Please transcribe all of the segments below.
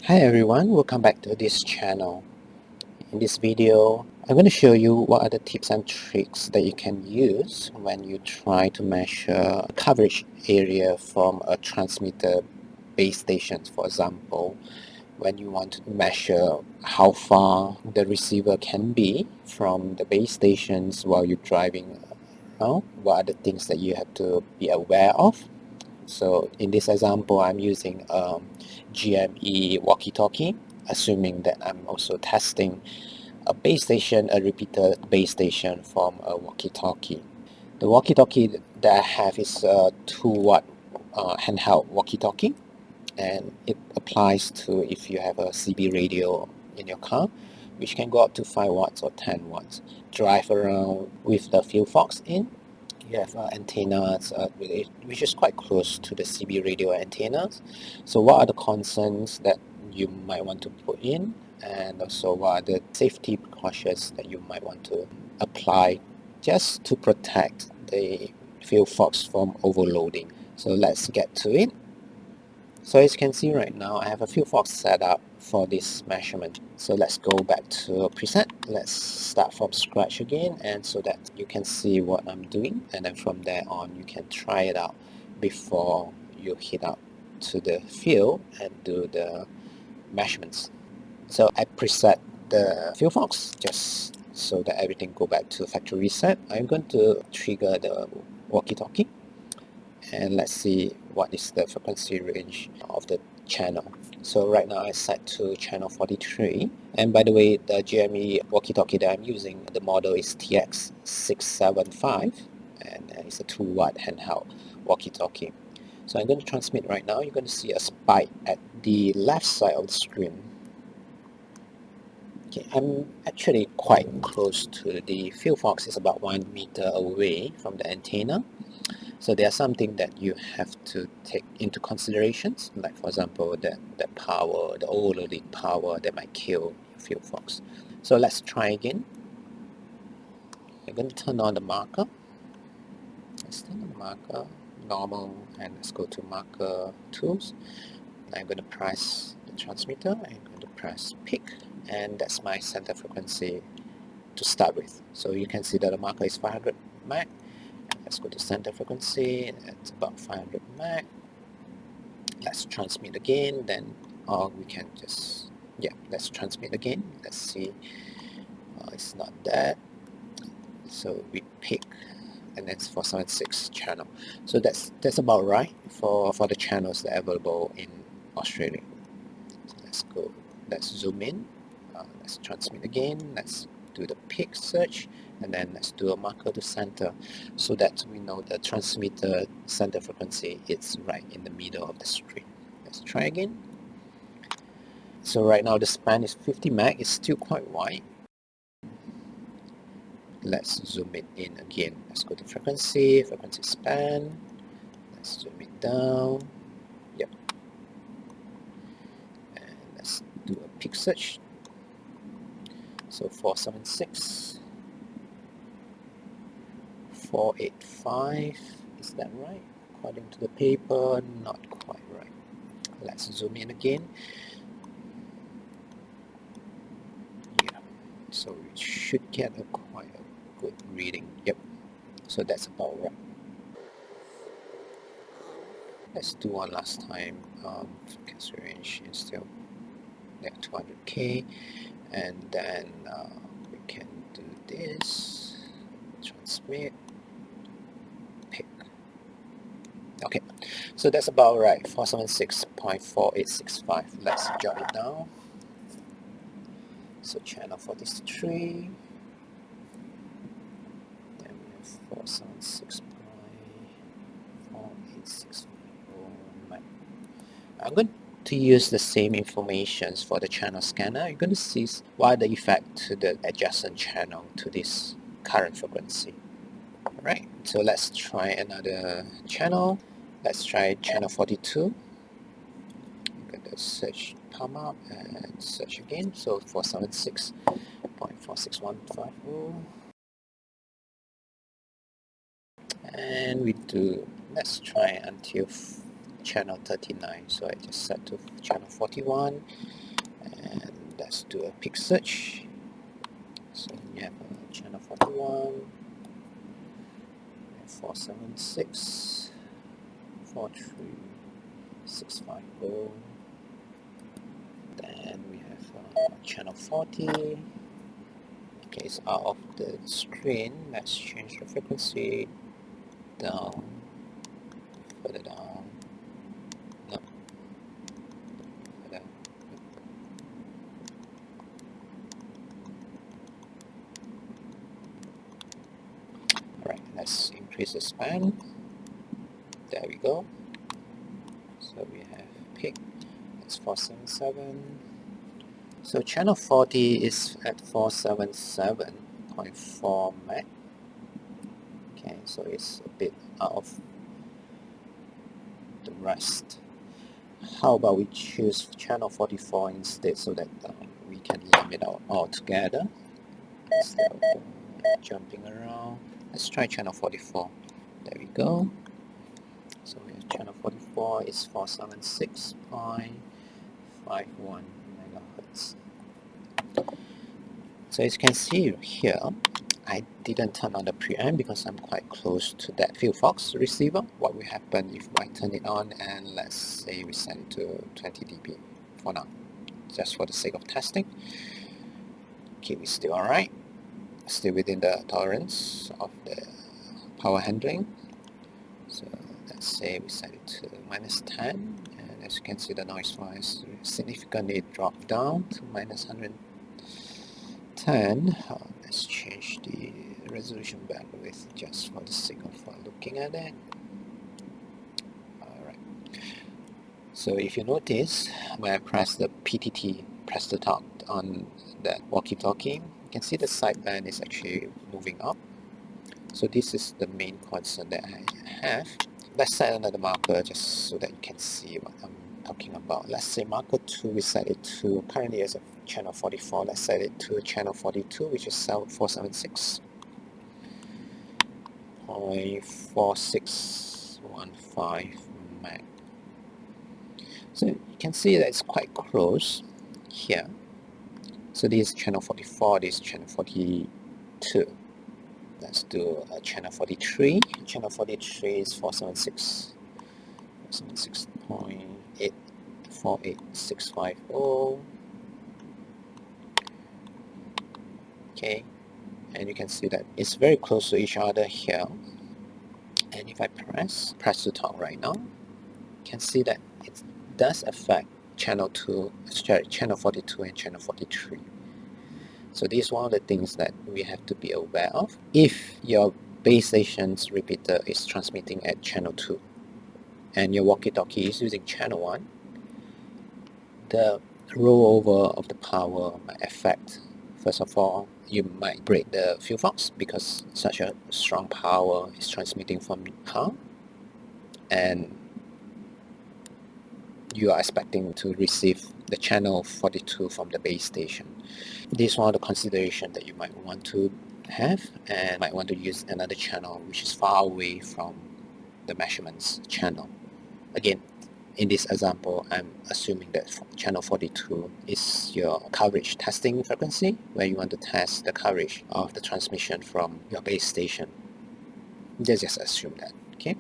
Hi everyone, welcome back to this channel. In this video, I'm going to show you what are the tips and tricks that you can use when you try to measure coverage area from a transmitter base station. For example, when you want to measure how far the receiver can be from the base stations while you're driving around, what are the things that you have to be aware of. So in this example, I'm using GME walkie-talkie, assuming that I'm also testing a base station, a repeater base station from a walkie-talkie. The walkie-talkie that I have is a 2-watt handheld walkie-talkie, and it applies to if you have a CB radio in your car, which can go up to 5 watts or 10 watts. Drive around with the field fox in. You have antennas which is quite close to the CB radio antennas. So what are the concerns that you might want to put in, and also what are the safety precautions that you might want to apply just to protect the field fox from overloading. So let's get to it. So as you can see right now, I have a field fox set up for this measurement. So let's go back to a preset. Let's start from scratch again, and so that you can see what I'm doing, and then from there on you can try it out before you head out to the field and do the measurements. So I preset the field fox just so that everything go back to factory reset. I'm going to trigger the walkie-talkie, and let's see what is the frequency range of the channel. So right now I set to channel 43, and by the way, the GME walkie-talkie that I'm using, the model is TX675, and it's a 2-watt handheld walkie-talkie. So I'm going to transmit right now. You're going to see a spike at the left side of the screen. Okay, I'm actually quite close to the field fox. It's about 1 meter away from the antenna. So there are something that you have to take into considerations, like for example the power, the overloading power that might kill field fox. So let's try again. I'm going to turn on the marker. Let's turn on the marker, normal, and let's go to marker tools. I'm going to press the transmitter. I'm going to press pick, and that's my center frequency to start with. So you can see that the marker is 500 meg. Let's go to center frequency, it's about 500 meg. Let's transmit again, then we can just, let's transmit again. Let's see, it's not that. So we pick, and that's 476 channel. So that's about right for the channels that are available in Australia. So let's go, let's zoom in, let's transmit again, let's do the pick search, and then let's do a marker to center so that we know the transmitter center frequency is right in the middle of the screen. Let's try again. So right now the span is 50 meg, it's still quite wide. Let's zoom it in again. Let's go to frequency span. Let's zoom it down. Yep. And let's do a pick search. So 476. 485, is that right? According to the paper, not quite right. Let's zoom in again. Yeah, so we should get quite a good reading. Yep, so that's about right. Let's do one last time. Frequency range is still like 200k, and then we can do this. Transmit. Pick. Okay, so that's about right, 476.4865. Let's jot it down. So channel 43, then we have 476.4865. I'm going to use the same information for the channel scanner. You're going to see what are the effect to the adjacent channel to this current frequency. Alright, so let's try another channel. Let's try channel 42. I'm going to search palm up and search again. So 476.46150. And we do, let's try until channel 39, so I just set to channel 41, and let's do a peak search. So we have channel 41, 476, 43650. Then we have channel 40. Okay, it's out of the screen. Let's change the frequency down, further down. No, further. Alright, let's increase the span. There we go. So we have peak. It's 477. So channel 40 is at 477.4 meg. Okay, so it's a bit out of the rest. How about we choose channel 44 instead, so that we can limit out altogether instead of jumping around. Let's try channel 44. There we go. So we have channel 44 is 476.51 megahertz. So as you can see here, I didn't turn on the preamp because I'm quite close to that field fox receiver. What will happen if I turn it on and let's say we set it to 20 dB for now, just for the sake of testing. Okay, we're still alright, still within the tolerance of the power handling. So let's say we set it to -10, and as you can see, the noise was significantly dropped down to -110. Let's change the resolution bandwidth just for the sake of looking at it. Alright. So if you notice, when I press the PTT, press the talk on that walkie-talkie, you can see the sideband is actually moving up. So this is the main concern that I have. Let's set another marker just so that you can see what I'm talking about. Let's say marker 2, we set it to, currently as a channel 44, let's set it to channel 42, which is 476.4615 meg. So you can see that it's quite close here. So this is channel 44, this is channel 42. Let's do channel 43. Channel 43 is 476.48650. Okay, and you can see that it's very close to each other here. And if I press to talk right now, you can see that it does affect channel 2, sorry, channel 42 and channel 43. So this is one of the things that we have to be aware of. If your base station's repeater is transmitting at channel 2 and your walkie-talkie is using channel 1, the rollover of the power might affect. First of all, you might break the field fox because such a strong power is transmitting from the car, and you are expecting to receive the channel 42 from the base station. This is one of the considerations that you might want to have, and might want to use another channel which is far away from the measurements channel. Again, in this example, I'm assuming that channel 42 is your coverage testing frequency, where you want to test the coverage of the transmission from your base station. Just assume that, okay?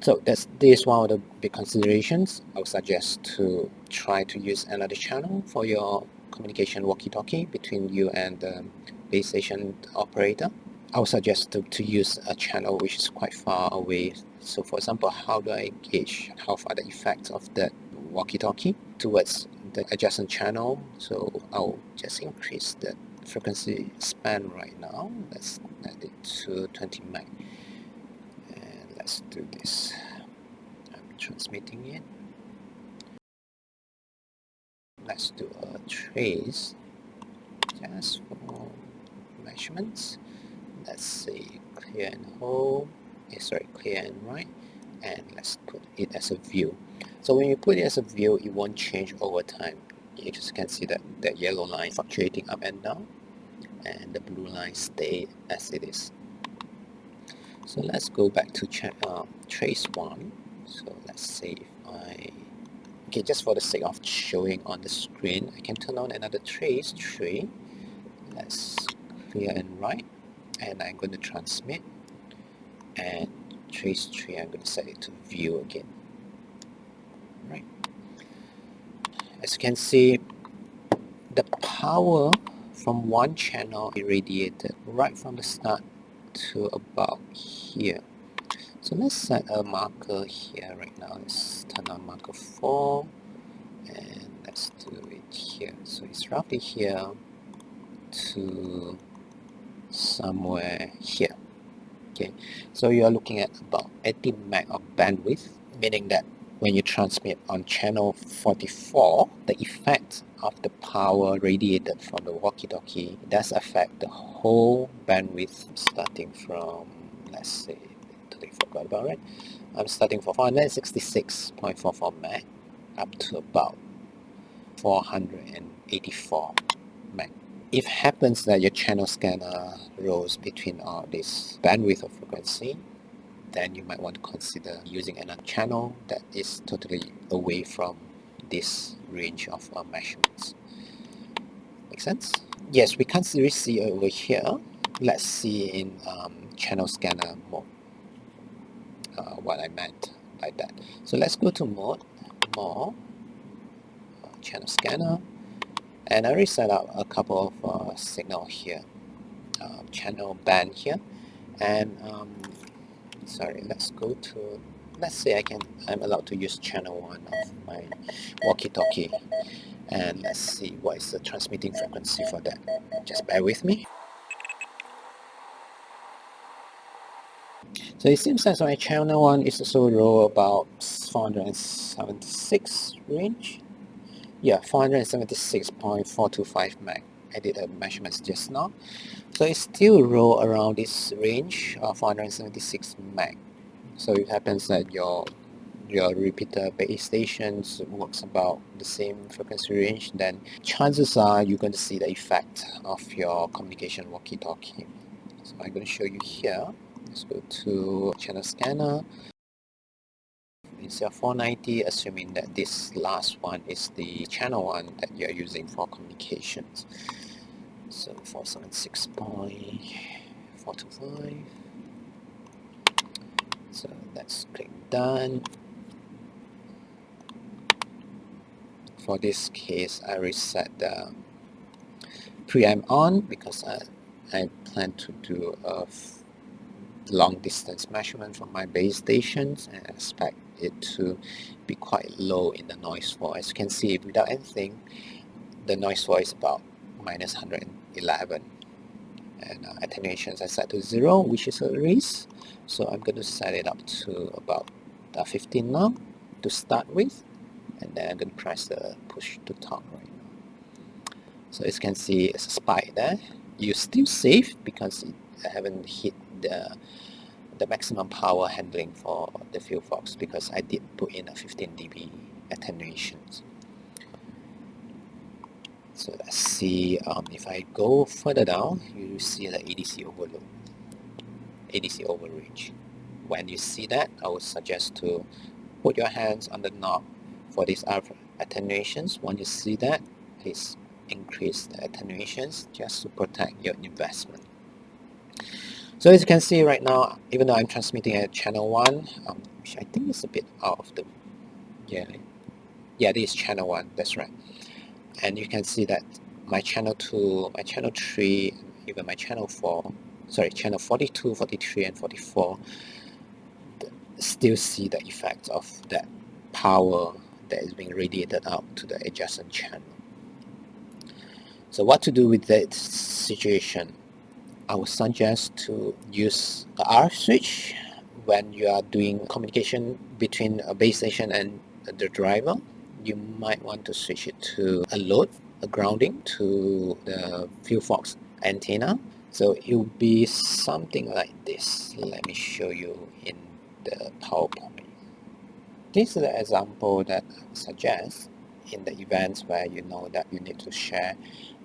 So this is one of the big considerations. I would suggest to try to use another channel for your communication walkie-talkie between you and the base station operator. I would suggest to use a channel which is quite far away. So for example, how do I gauge how far the effect of that walkie-talkie towards the adjacent channel? So I'll just increase the frequency span right now. Let's add it to 20 meg. And let's do this. I'm transmitting it. Let's do a trace just for measurements. Let's say clear and hold, clear and right, and let's put it as a view. So when you put it as a view, it won't change over time. You just can see that the yellow line fluctuating up and down, and the blue line stay as it is. So let's go back to trace 1. So let's say if Okay, just for the sake of showing on the screen, I can turn on another trace tree. Let's clear and write, and I'm going to transmit, and trace tree I'm going to set it to view again. Right. As you can see, the power from one channel irradiated right from the start to about here. So let's set a marker here right now. Let's turn on marker 4 and let's do it here. So it's roughly here to somewhere here. Okay, so you are looking at about 80 meg of bandwidth, meaning that when you transmit on channel 44, the effect of the power radiated from the walkie-talkie does affect the whole bandwidth, starting from, let's say, totally forgot about it. I'm starting from 466.44 meg up to about 484 meg. If it happens that your channel scanner rolls between all this bandwidth of frequency, then you might want to consider using another channel that is totally away from this range of measurements. Make sense? Yes, we can't really see over here. Let's see in channel scanner mode what I meant by that. So let's go to mode, more, channel scanner, and I already set up a couple of signal here, channel band here, and sorry, let's go to, let's say I'm allowed to use channel 1 of my walkie-talkie, and let's see what is the transmitting frequency for that. Just bear with me. So it seems that my channel 1 is also low about 476 range. Yeah, 476.425 meg. I did a measurements just now. So it still roll around this range of 476 meg. So it happens that your repeater base stations works about the same frequency range, then chances are you're going to see the effect of your communication walkie-talkie. So I'm going to show you here. Let's go to channel scanner. Instead of 490, assuming that this last one is the channel 1 that you're using for communications. So 476.425. So let's click done. For this case, I reset the preamp on because I plan to do a long distance measurement from my base stations, and I expect it to be quite low in the noise floor. As you can see, without anything, the noise floor is about minus 111, and attenuations I set to 0, which is a risk. So I'm going to set it up to about 15 now to start with, and then I'm going to press the push to talk right now. So as you can see, it's a spike there. You're still safe because I haven't hit the maximum power handling for the field fox, because I did put in a 15 dB attenuation. So let's see, if I go further down, you see the ADC overload, ADC overreach. When you see that, I would suggest to put your hands on the knob for these attenuations. Once you see that, please increase the attenuations just to protect your investment. So as you can see right now, even though I'm transmitting at channel 1, which I think is a bit out of the, yeah, this is channel 1, that's right. And you can see that my channel 2, my channel 3, even my channel 4, sorry, channel 42, 43, and 44, still see the effect of that power that is being radiated out to the adjacent channel. So what to do with that situation? I would suggest to use a R switch when you are doing communication between a base station and the driver. You might want to switch it to a load, a grounding to the field fox antenna. So it will be something like this. Let me show you in the PowerPoint. This is the example that I suggest in the events where you know that you need to share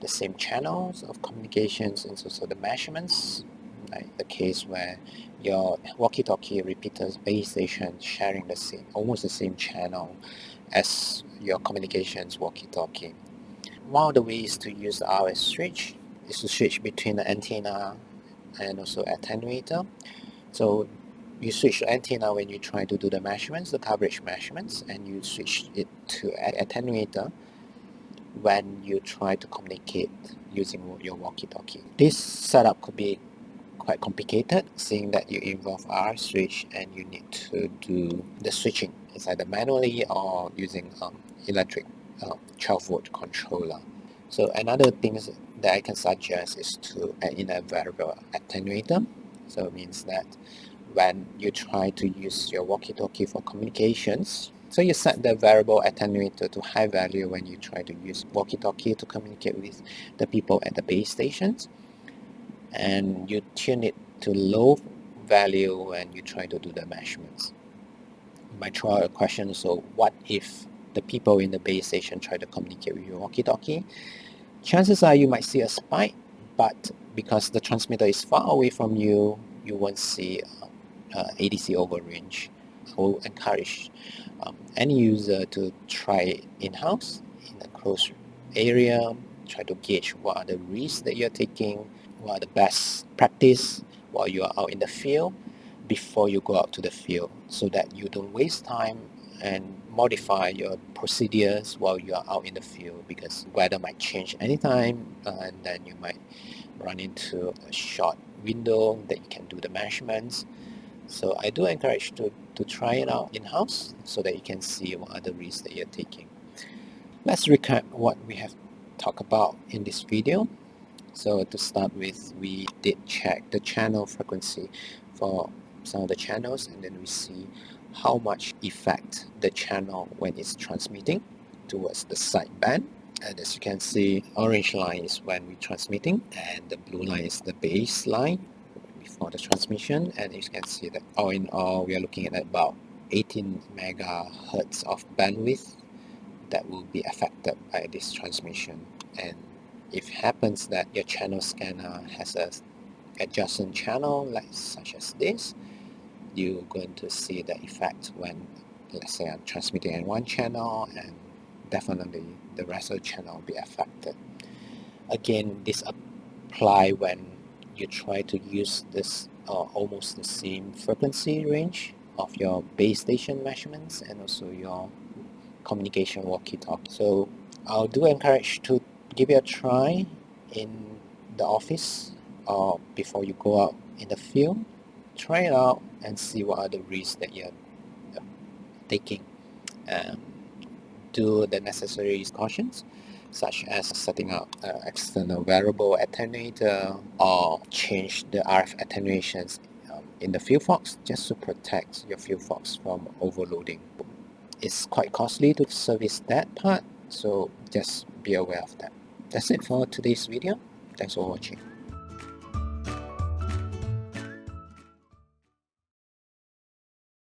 the same channels of communications and also the measurements, like the case where your walkie-talkie repeaters base station sharing the same, almost the same channel as your communications walkie-talkie. One of the ways to use the RF switch is to switch between the antenna and also attenuator. So you switch the antenna when you try to do the measurements, the coverage measurements, and you switch it to attenuator when you try to communicate using your walkie-talkie. This setup could be quite complicated, seeing that you involve RF switch and you need to do the switching. It's either manually or using electric 12 volt controller. So another thing that I can suggest is to add in a variable attenuator. So it means that when you try to use your walkie-talkie for communications, so you set the variable attenuator to high value when you try to use walkie-talkie to communicate with the people at the base stations, and you tune it to low value when you try to do the measurements. You might throw out a question, so what if the people in the base station try to communicate with your walkie-talkie? Chances are you might see a spike, but because the transmitter is far away from you, you won't see ADC overrange. I will encourage any user to try it in-house in a closed area, try to gauge what are the risks that you're taking, what are the best practice while you are out in the field before you go out to the field, so that you don't waste time and modify your procedures while you are out in the field, because weather might change anytime and then you might run into a short window that you can do the measurements. So I do encourage to try it out in-house so that you can see what are the risks that you're taking. Let's recap what we have talked about in this video. So to start with, we did check the channel frequency for some of the channels, and then we see how much effect the channel when it's transmitting towards the sideband. And as you can see, orange line is when we're transmitting, and the blue line is the baseline before the transmission. And you can see that all in all, we are looking at about 18 megahertz of bandwidth that will be affected by this transmission. And if it happens that your channel scanner has a adjacent channel such as this, you're going to see the effect when, let's say, I'm transmitting in one channel, and definitely the rest of the channel will be affected. Again, this apply when you try to use this almost the same frequency range of your base station measurements and also your communication walkie-talkie. So I do encourage to give it a try in the office or before you go out in the field. Try it out and see what are the risks that you're taking. Do the necessary cautions, such as setting up external variable attenuator or change the RF attenuations in the field fox just to protect your field fox from overloading. It's quite costly to service that part, so just be aware of that. That's it for today's video. Thanks for watching.